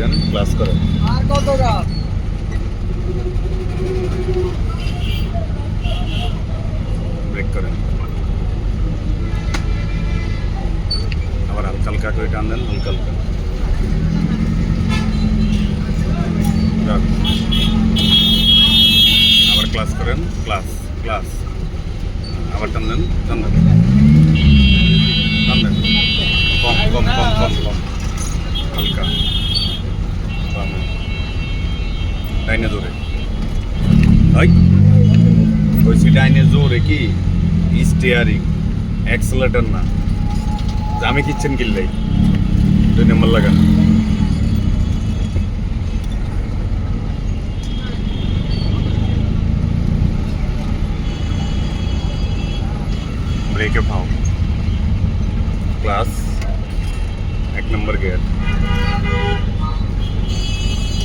লাগান, ক্লাস করেন। আর কত রাত? ব্রেক করেন, আবার হালকা হালকা করে টান দেন, হালকা হালকা। রাখ। আবার ক্লাস করেন, ক্লাস ক্লাস, আবার টান দেন, টান দেন, টান দেন, কম কম কম কম কম, হালকা বামে, ডাইনে জোরে। হাই বলছি ডাইনে জোরে কি স্টিয়ারিং, অ্যাক্সেলেটর না। জামে কিচ্ছেন কিনলেই 2 নম্বর লাগান। ব্রেকে পাও, ক্লাস 1 নম্বর গিয়ার।